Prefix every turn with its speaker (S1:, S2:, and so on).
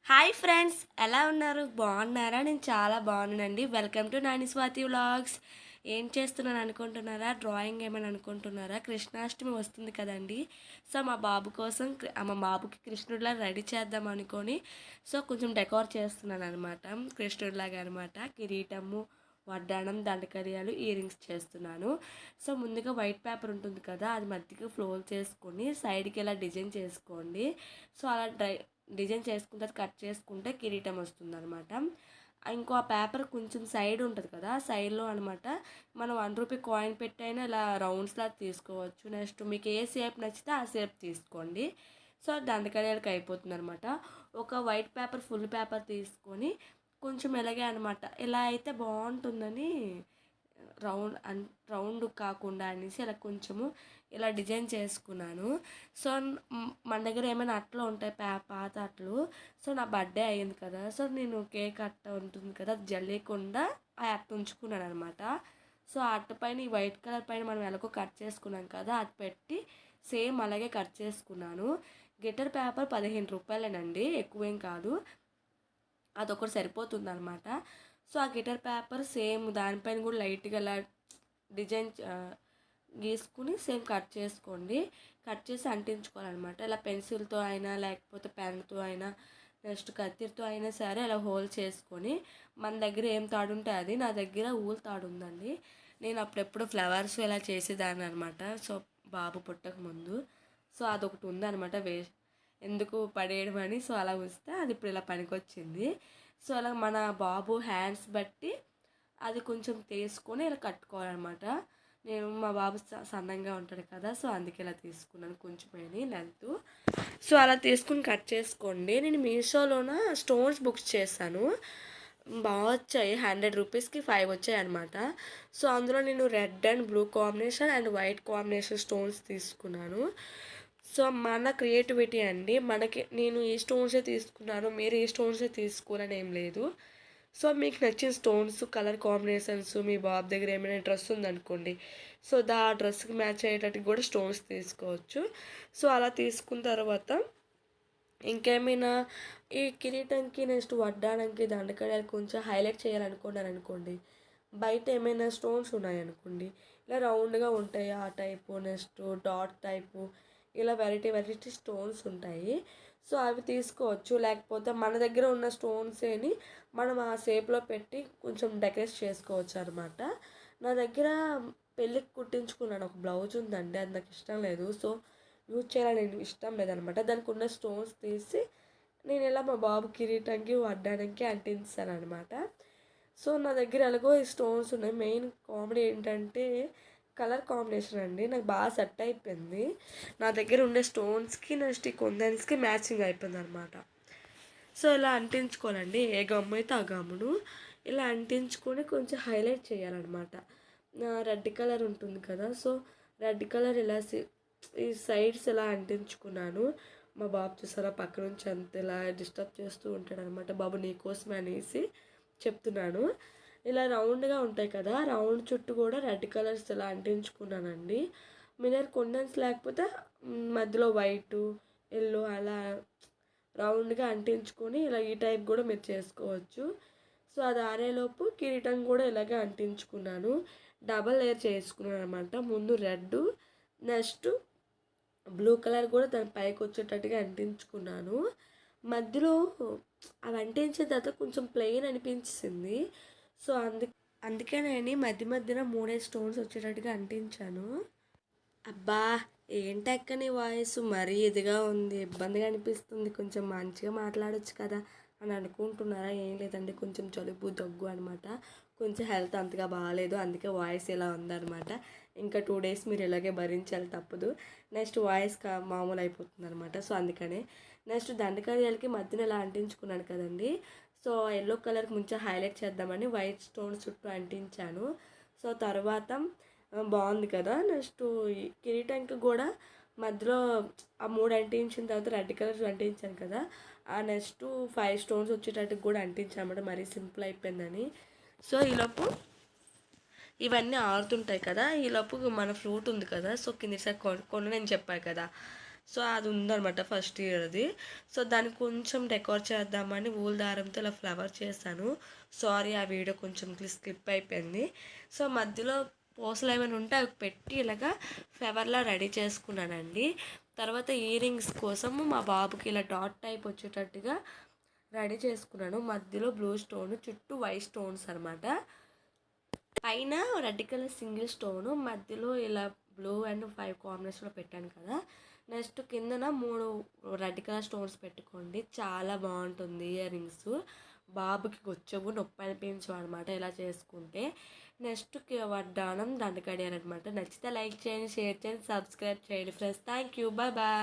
S1: Hi friends, ఎలా ఉన్నారు? బాగున్నారా? నేను చాలా బాగున్నానండి. Welcome to Nani Swathi vlogs. ఏం చేస్తున్నాను అనుకుంటున్నారా? డ్రాయింగ్ ఏమని అనుకుంటున్నారా? కృష్ణాష్టమి వస్తుంది కదండి. సో మా బాబు కోసం మా బాబుకి కృష్ణుడిలా రెడీ చేద్దాం అనుకొని కొంచెం డెకోర్ చేస్తున్నాను అనమాట. కృష్ణుడిలాగా అనమాట. కిరీటము, వడ్డాణం, దండకరియాలు, ఇయర్ రింగ్స్ చేస్తున్నాను. ముందుగా వైట్ పేపర్ ఉంటుంది కదా, అది మధ్యకి ఫ్లోర్ చేసుకొని సైడ్కి ఇలా డిజైన్ చేసుకోండి. అలా డిజైన్ చేసుకున్న తర్వాత కట్ చేసుకుంటే కిరీటం వస్తుంది అనమాట. ఇంకో ఆ పేపర్ కొంచెం సైడ్ ఉంటుంది కదా, సైడ్లో అనమాట మనం ₹1 కాయిన్ పెట్టైనా ఇలా రౌండ్స్లా తీసుకోవచ్చు. నెక్స్ట్ మీకు ఏ షేప్ నచ్చితే ఆ షేప్ తీసుకోండి. దండకడియాలకి అయిపోతుంది అనమాట. ఒక వైట్ పేపర్, ఫుల్ పేపర్ తీసుకొని కొంచెం ఇలాగే అనమాట, ఇలా అయితే బాగుంటుందని రౌండ్ కాకుండా అనేసి ఇలా కొంచెము ఇలా డిజైన్ చేసుకున్నాను. సో మన దగ్గర ఏమైనా అట్లు ఉంటాయి, పాత అట్లు. నా బర్త్డే అయ్యింది కదా, నేను కేక్ అట్ట ఉంటుంది కదా, అది జల్లేయకుండా ఆ అట్ట ఉంచుకున్నాను అనమాట. ఆ అట్ట పైన ఈ వైట్ కలర్ పైన మనం ఎలాగో కట్ చేసుకున్నాం కదా, అది పెట్టి సేమ్ అలాగే కట్ చేసుకున్నాను. గిటర్ పేపర్ ₹15 ఎక్కువేం కాదు, అదొకటి సరిపోతుంది అనమాట. ఆ గిటర్ పేపర్ సేమ్ దానిపైన కూడా లైట్గా అలా డిజైన్ గీసుకుని సేమ్ కట్ చేసుకోండి. కట్ చేసి అంటించుకోవాలన్నమాట. ఇలా పెన్సిల్తో అయినా లేకపోతే పెన్తో అయినా నెక్స్ట్ కత్తిరితో అయినా సరే ఇలా హోల్ చేసుకొని, మన దగ్గర ఏం తాడు ఉంటే అది, నా దగ్గర ఊలు తాడు ఉందండి. నేను అప్పుడెప్పుడు ఫ్లవర్స్ ఇలా చేసేదాన్ని అనమాట. బాబు పుట్టక ముందు. అదొకటి ఉందన్నమాట, ఎందుకు పడేయడం అని. అలా వస్తే అది ఇప్పుడు ఇలా పనికొచ్చింది. అలా మన బాబు హ్యాండ్స్ బట్టి అది కొంచెం తీసుకొని ఇలా కట్టుకోవాలన్నమాట. నేను మా బాబు సన్నంగా ఉంటాడు కదా, అందుకే ఇలా తీసుకున్నాను కొంచెం లెంత్. అలా తీసుకుని కట్ చేసుకోండి. నేను మీషోలోన స్టోన్స్ బుక్స్ చేశాను, బాగా వచ్చాయి. ₹100కి 5 వచ్చాయి అనమాట. అందులో నేను red and blue combination and white combination stones తీసుకున్నాను. మన క్రియేటివిటీ అండి. నేను ఈ స్టోన్సే తీసుకున్నాను, మీరు ఈ స్టోన్సే తీసుకోవాలని ఏం లేదు. మీకు నచ్చిన స్టోన్స్, కలర్ కాంబినేషన్స్, మీ బాబు దగ్గర ఏమైనా డ్రెస్ ఉందనుకోండి, ఆ డ్రెస్కి మ్యాచ్ అయ్యేటట్టు కూడా స్టోన్స్ తీసుకోవచ్చు. అలా తీసుకున్న తర్వాత ఇంకేమైనా ఈ కిరీటంకి నెక్స్ట్ వడ్డానంకి దండకడియాలు కొంచెం హైలైట్ చేయాలనుకున్నారనుకోండి, బయట ఏమైనా స్టోన్స్ ఉన్నాయనుకోండి, ఇలా రౌండ్గా ఉంటాయి ఆ టైపు, నెక్స్ట్ డాట్ టైపు, ఇలా వెరైటీ స్టోన్స్ ఉంటాయి. అవి తీసుకోవచ్చు. లేకపోతే మన దగ్గర ఉన్న స్టోన్సేని మనం ఆ షేప్లో పెట్టి కొంచెం డెకరేట్ చేసుకోవచ్చు అనమాట. నా దగ్గర పెళ్ళికి కుట్టించుకున్నాను ఒక బ్లౌజ్ ఉందండి, అది నాకు ఇష్టం లేదు. యూజ్ చేయాలని ఇష్టం లేదనమాట. దానికి ఉన్న స్టోన్స్ తీసి నేను ఇలా మా బాబు కిరీటంకి వడ్డానంకి అంటించాను అనమాట. నా దగ్గర ఎలాగో ఈ స్టోన్స్ ఉన్నాయి. మెయిన్ కామెడీ ఏంటంటే కలర్ కాంబినేషన్ అండి, నాకు బాగా సెట్ అయిపోయింది. నా దగ్గర ఉండే స్టోన్స్కి నెక్స్ట్ ఈ కొందన్స్కి మ్యాచింగ్ అయిపోయింది అనమాట. ఇలా అంటించుకోవాలండి. ఏ గమ్ము అయితే ఆ గమ్మును ఇలా అంటించుకొని కొంచెం హైలైట్ చేయాలన్నమాట. రెడ్ కలర్ ఉంటుంది కదా, రెడ్ కలర్ ఇలా ఈ సైడ్స్ ఇలా అంటించుకున్నాను. మా బాబు చూసారా పక్క నుంచి అంత ఇలా డిస్టర్బ్ చేస్తూ ఉంటాడు అనమాట. బాబు నీకోసమే అనేసి చెప్తున్నాను. ఇలా రౌండ్గా ఉంటాయి కదా, రౌండ్ చుట్టూ కూడా రెడ్ కలర్స్ ఇలా అంటించుకున్నానండి. మీ దగ్గర కొండన్స్ లేకపోతే మధ్యలో వైటు, ఎల్లో అలా రౌండ్గా అంటించుకొని ఇలా ఈ టైప్ కూడా మీరు చేసుకోవచ్చు. అది ఆరేలోపు కిరీటం కూడా ఇలాగే అంటించుకున్నాను. డబల్ లేయర్ చేసుకున్నాను అనమాట. ముందు రెడ్, నెక్స్ట్ బ్లూ కలర్ కూడా దాని పైకి వచ్చేటట్టుగా అంటించుకున్నాను. మధ్యలో అవి అంటించిన తర్వాత కొంచెం ప్లెయిన్ అనిపించింది. అందుకే నేను మధ్యన 3 స్టోన్స్ వచ్చేటట్టుగా అంటించాను. అబ్బా ఏంటక్క నీ వాయిస్ మరీ ఇదిగా ఉంది, ఇబ్బందిగా అనిపిస్తుంది, కొంచెం మంచిగా మాట్లాడొచ్చు కదా అని అనుకుంటున్నారా? ఏం లేదండి, కొంచెం జలుబు దగ్గు అనమాట. కొంచెం హెల్త్ అంతగా బాగాలేదు, అందుకే వాయిస్ ఇలా ఉందన్నమాట. ఇంకా 2 డేస్ మీరు ఇలాగే భరించాలి, తప్పదు. నెక్స్ట్ వాయిస్ మామూలు అయిపోతుంది అనమాట. అందుకనే నెక్స్ట్ దండకడియాలకి మధ్యన ఇలా అంటించుకున్నాను కదండి. ఎల్లో కలర్కి కొంచెం హైలైట్ చేద్దామని వైట్ స్టోన్స్ చుట్టూ అంటించాను. తర్వాత బాగుంది కదా. నెక్స్ట్ కిరీటంకి కూడా మధ్యలో ఆ 3 అంటించిన తర్వాత రెడ్ కలర్ అంటించాను కదా, ఆ నెక్స్ట్ 5 స్టోన్స్ వచ్చేటట్టు కూడా అంటించాను అన్నమాట. మరీ సింపుల్ అయిపోయిందని. ఈలోపు ఇవన్నీ ఆరుతుంటాయి కదా, ఈలోపు మన ఫ్రూట్ ఉంది కదా, కింద సైడ్ నేను చెప్పాను కదా, సో అది ఉందనమాట ఫస్ట్ ఇయర్ది. సో దాన్ని కొంచెం డెకోర్ చేద్దామని ఊల్ దారంతో ఇలా ఫ్లవర్ చేశాను. సారీ, ఆ వీడియో కొంచెం స్లిప్ అయిపోయింది. సో మధ్యలో పూసలు ఏమైనా ఉంటే అవి పెట్టి ఇలాగా ఫ్లవర్లా రెడీ చేసుకున్నానండి. తర్వాత ఇయర్ రింగ్స్ కోసము మా బాబుకి ఇలా డాట్ టైప్ వచ్చేటట్టుగా రెడీ చేసుకున్నాను. మధ్యలో బ్లూ స్టోన్, చుట్టూ వైట్ స్టోన్స్ అనమాట. పైన రెడ్ కలర్ సింగిల్ స్టోను, మధ్యలో ఇలా బ్లూ అండ్ 5 కాంబినేషన్లో పెట్టాను కదా. నెక్స్ట్ కిందన 3 రెడ్ కలర్ స్టోన్స్ పెట్టుకోండి, చాలా బాగుంటుంది ఇయర్ రింగ్స్. బాబుకి వచ్చవు, నొప్పి అనిపించవు అనమాట ఇలా చేసుకుంటే. నెక్స్ట్ వడ్డానం దండకడియారనమాట. నచ్చితే లైక్ చేయండి, షేర్ చేయండి, సబ్స్క్రైబ్ చేయండి friends. Thank you, bye bye.